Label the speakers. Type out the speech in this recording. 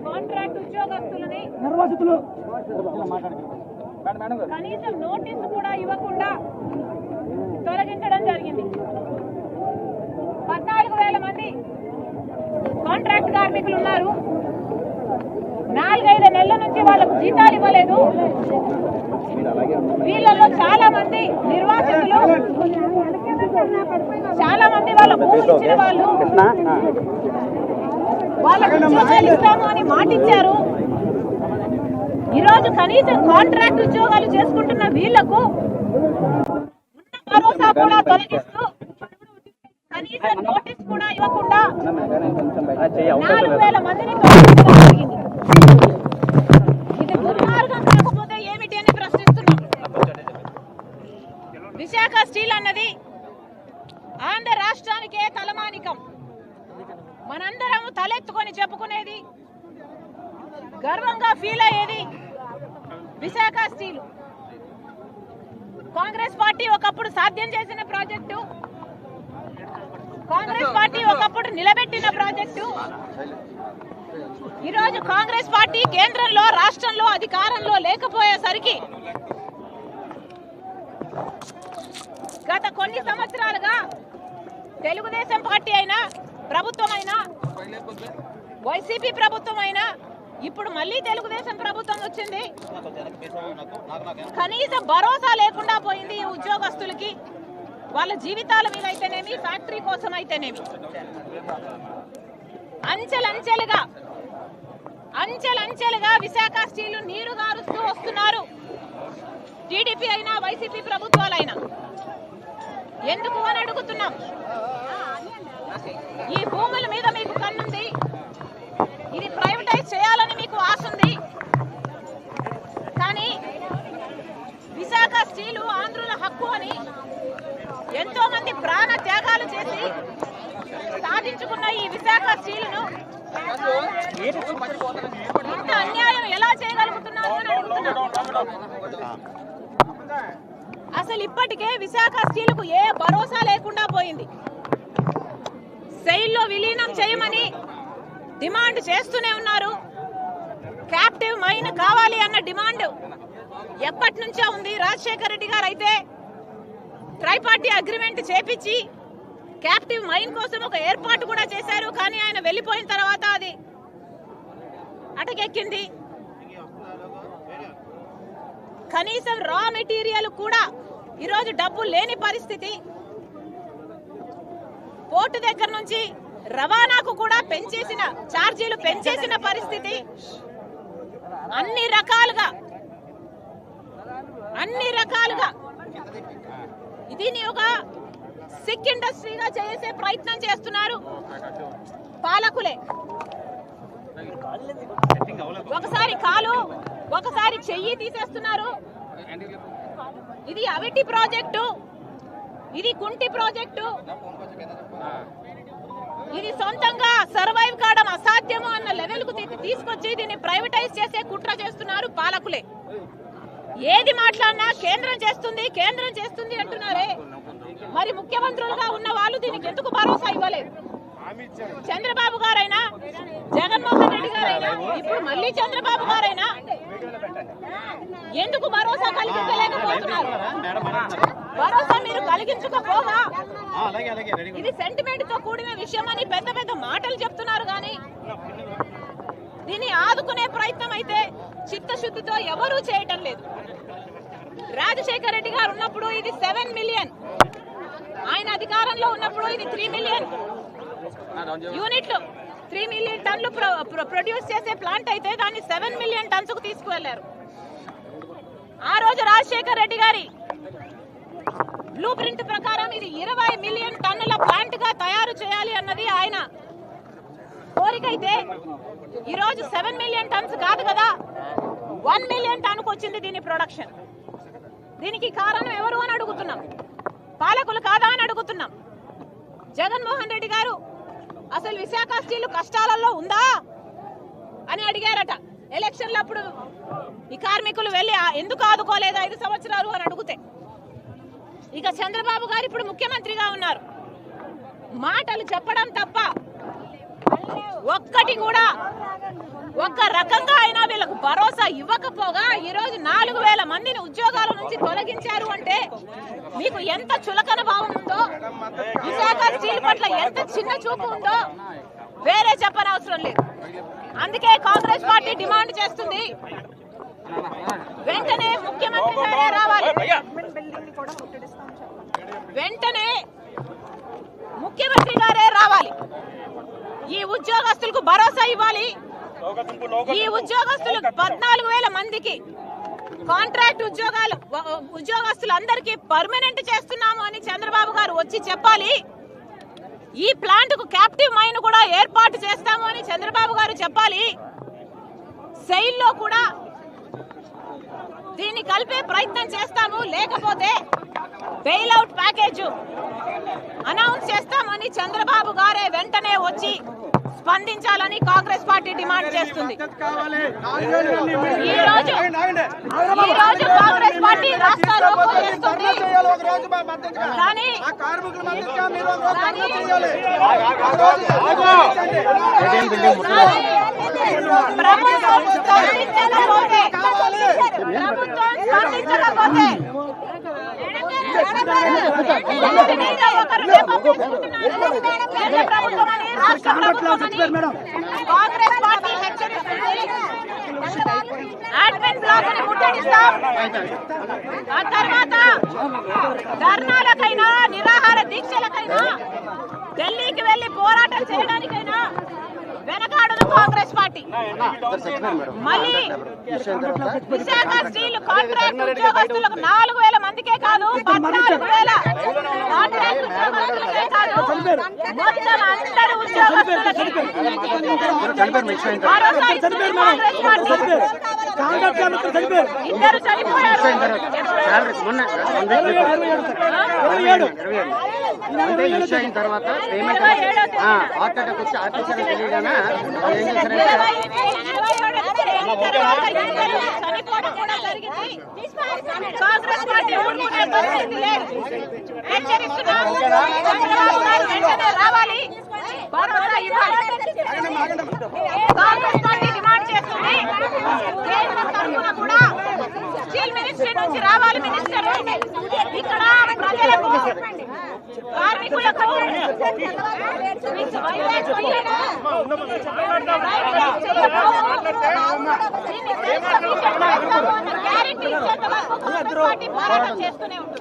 Speaker 1: Contract ఉద్యోగస్తులని కనీసం notice కూడా ఇవ్వకుండా తొలగించడం జరిగింది. 14,000 మంది కాంట్రాక్ట్ కార్మికులు ఉన్నారు. 4-5 నెలల నుంచి వాళ్ళకు జీతాలు ఇవ్వలేదు. వీళ్ళలో చాలా మంది నిర్వాసితులు, చాలా మంది వాళ్ళ భూములు ఇచ్చిన వాళ్ళు వాళ్ళకు ఉద్యోగాలు ఇస్తాము అని మాటిచ్చారు. ఈరోజు కనీసం కాంట్రాక్ట్ ఉద్యోగాలు చేసుకుంటున్న వీళ్లకు ఉన్న భరోసా కూడా తొలగిస్తూ కనీసం నోటీస్ కూడా ఇవ్వకుండా 4,000 మందిని తొలగించడం జరిగింది. ఇది దుర్మార్గం కాకపోతే ఏమిటి అని ప్రశ్నిస్తున్నాం. విశాఖ స్టీల్ అన్నది ఆంధ్ర రాష్ట్రానికే తలమానికం. మనందరం తలెత్తుకొని చెప్పుకునేది, గర్వంగా ఫీల్ అయ్యేది విశాఖ స్టీల్. కాంగ్రెస్ పార్టీ ఒకప్పుడు సాధ్యం చేసిన ప్రాజెక్టు, కాంగ్రెస్ పార్టీ ఒకప్పుడు నిలబెట్టిన ప్రాజెక్టు. ఈరోజు కాంగ్రెస్ పార్టీ కేంద్రంలో, రాష్ట్రంలో అధికారంలో లేకపోయేసరికి గత కొన్ని సంవత్సరాలుగా తెలుగుదేశం పార్టీ అయినా, ప్రభుత్వం అయినా, వైసీపీ ప్రభుత్వం అయినా, ఇప్పుడు మళ్ళీ తెలుగుదేశం ప్రభుత్వం వచ్చింది, కనీస భరోసా లేకుండా పోయింది ఈ ఉద్యోగస్తులకి. వాళ్ళ జీవితాల మీద అయితేనేమి, ఫ్యాక్టరీ కోసం అయితేనేమి. అంచెలంచెలుగా విశాఖ స్టీల్ నీరు గారుస్తూ వస్తున్నారు టీడీపీ అయినా, వైసీపీ ప్రభుత్వాలైనా. ఎందుకు అని అడుగుతున్నాం. ఈ భూముల మీద మీకు కన్నుంది, ఇది ప్రైవేటైజ్ చేయాలని మీకు ఆశ ఉంది. కానీ విశాఖ స్టీలు ఆంధ్రుల హక్కు అని ఎంతో మంది ప్రాణ త్యాగాలు చేసి సాధించుకున్న ఈ విశాఖ స్టీలును ఇంత అన్యాయం ఎలా చేయగలుగుతున్నారు అని అడుగుతున్నారు. అసలు ఇప్పటికే విశాఖ స్టీలుకు ఏ భరోసా లేకుండా పోయింది. సెయిల్లో విలీనం చేయమని డిమాండ్ చేస్తూనే ఉన్నారు. క్యాప్టివ్ మైన్ కావాలి అన్న డిమాండ్ ఎప్పటి నుంచో ఉంది. రాజశేఖర రెడ్డి గారు అయితే ట్రైపార్టీ అగ్రిమెంట్ చేపించి క్యాప్టివ్ మైన్ కోసం ఒక ఏర్పాటు కూడా చేశారు. కానీ ఆయన వెళ్లిపోయిన తర్వాత అది అటకెక్కింది. కనీసం రా మెటీరియల్ కూడా ఈరోజు డబ్బు లేని పరిస్థితి. పోర్టు దగ్గర నుంచి రవాణాకు కూడా ఛార్జీలు పెంచేసిన పరిస్థితి. అన్ని రకాలుగా దీన్ని ఒక సిక్ ఇండస్ట్రీగా చేసే ప్రయత్నం చేస్తున్నారు పాలకులే. ఒకసారి కాలు, ఒకసారి చెయ్యి తీసేస్తున్నారు. ఇది అవిటి ప్రాజెక్టు, ఇది కుంటి ప్రాజెక్టు, ఇది సొంతంగా సర్వైవ్ కావడం అసాధ్యము అన్న లెవెల్ కు తీసుకొచ్చి దీన్ని ప్రైవేటైజ్ చేసే కుట్ర చేస్తున్నారు పాలకులే. ఏది మాట్లాడినా కేంద్రం చేస్తుంది అంటున్నారే. మరి ముఖ్యమంత్రులుగా ఉన్న వాళ్ళు దీనికి ఎందుకు భరోసా ఇవ్వలేదు? చంద్రబాబు గారైనా, జగన్మోహన్ రెడ్డి గారైనా, ఇప్పుడు మళ్ళీ చంద్రబాబు గారైనా ఎందుకు భరోసా కలిగించలేకపోతున్నారు? భరోసా మీరు కలిగించకపోగా ఇది సెంటిమెంట్ తో కూడిన విషయం అని పెద్ద పెద్ద మాటలు చెప్తున్నారు. కానీ దీన్ని ఆదుకునే ప్రయత్నం అయితే చిత్తశుద్ధితో ఎవరూ చేయటం లేదు. రాజశేఖర రెడ్డి గారు ఉన్నప్పుడు ఇది 7 మిలియన్, ఆయన అధికారంలో ఉన్నప్పుడు ఇది 3 మిలియన్ యూనిట్లు, 3 మిలియన్ టన్లు ప్రొడ్యూస్ చేసే ప్లాంట్ అయితే దాన్ని 7 మిలియన్ టన్స్ కు తీసుకువెళ్లారు. ఆ రోజు రాజశేఖర రెడ్డి గారి బ్లూ ప్రింట్ ప్రకారం ఇది 20 మిలియన్ టన్నుల ప్లాంట్ గా తయారు చేయాలి అన్నది ఆయన కోరికైతే ఈరోజు 7 మిలియన్ టన్స్ కాదు కదా, 1 మిలియన్ టన్నుకు వచ్చింది దీని ప్రొడక్షన్. దీనికి కారణం ఎవరు అని అడుగుతున్నాం. పాలకులు కాదా అని అడుగుతున్నాం. జగన్మోహన్ రెడ్డి గారు అసలు విశాఖ స్టీల్ కష్టాలలో ఉందా అని అడిగారట ఎలక్షన్లప్పుడు. ఈ కార్మికులు వెళ్ళి ఎందుకు ఆదుకోలేదు 5 సంవత్సరాలు అని అడిగితే, ఇక చంద్రబాబు గారు ఇప్పుడు ముఖ్యమంత్రిగా ఉన్నారు. మాటలు చెప్పడం తప్ప ఒక్కటి కూడా ఒక్క రకంగా అయినా వీళ్ళకు భరోసా ఇవ్వకపోగా ఈ రోజు 4,000 మందిని ఉద్యోగాల నుంచి తొలగించారు అంటే మీకు ఎంత చులకన భావం ఉందో, విశాఖ స్టీల్ పట్ల ఎంత చిన్న చూపు ఉందో వేరే చెప్పనవసరం లేదు. అందుకే కాంగ్రెస్ పార్టీ డిమాండ్ చేస్తుంది, వెంటనే ముఖ్యమంత్రి గారే రావాలి, వెంటనే ముఖ్యమంత్రి గారే రావాలి, ఈ ఉద్యోగస్తులకు భరోసా ఇవ్వాలి. ఈ ఉద్యోగస్తులు 14,000 మందికి కాంట్రాక్ట్ ఉద్యోగస్తులందరికీ పర్మనెంట్ చేస్తున్నాము అని చంద్రబాబు గారు వచ్చి చెప్పాలి. ఈ ప్లాంట్ కు క్యాప్టివ్ మైన్ కూడా ఏర్పాటు చేస్తాము అని చంద్రబాబు గారు చెప్పాలి. సెయిల్ లో కూడా దీన్ని కలిపే ప్రయత్నం చేస్తాము, లేకపోతే బెయిల్ అవుట్ ప్యాకేజ్ అనౌన్స్ చేస్తామని చంద్రబాబు గారే వెంటనే వచ్చి స్పందించాలని కాంగ్రెస్ పార్టీ డిమాండ్ చేస్తుంది. ఈ రోజు కాంగ్రెస్ పార్టీ రాష్ట్ర రోకో చేస్తుంది, కానీ ప్రభుత్వం స్పందించకపోతే కాంగ్రెస్ పార్టీ హెచ్చరిస్తుంది, అడ్మిన్ బ్లాక్ ని ముట్టడిస్తాం. ఆ తర్వాత ధర్నాలకైనా నిరాహార దీక్షలకైనా ఢిల్లీకి వెళ్లి పోరాటం చేయడానికైనా వెనకాడదు కాంగ్రెస్ పార్టీ. మళ్ళీ విశాఖ స్టీల్ కాంట్రాక్ట్ ఉద్యోగస్తులకు 4,000 మందికే కాదు, 14,000 కాంట్రాక్ట్ ఉద్యోగస్తులకే కాదు, మొత్తం అందరు ఉద్యోగస్తులకి భరోసా ఇస్తుంది కాంగ్రెస్ పార్టీ. ఇద్దరు చనిపోయారు.
Speaker 2: తర్వాత
Speaker 1: చనిపోవడం కూడా జరిగింది. కాంగ్రెస్ పార్టీ ఊరుకునే పరిస్థితి లేదు. హెచ్చరిస్తున్నాం, చంద్రబాబు గారు వెంటనే రావాలి, భరోసా ఇవ్వాలి. కాంగ్రెస్ పార్టీ డిమాండ్ చేస్తుంది, కేంద్రం తరఫున కూడా స్టీల్ మినిస్ట్రీ నుంచి రావాలి మినిస్టర్. ఇక్కడ ప్రజలకు కార్మికులకు గ్యారెంటీ ఇచ్చేంత వరకు కాంగ్రెస్ పార్టీ పోరాటం చేస్తూనే ఉంటుంది.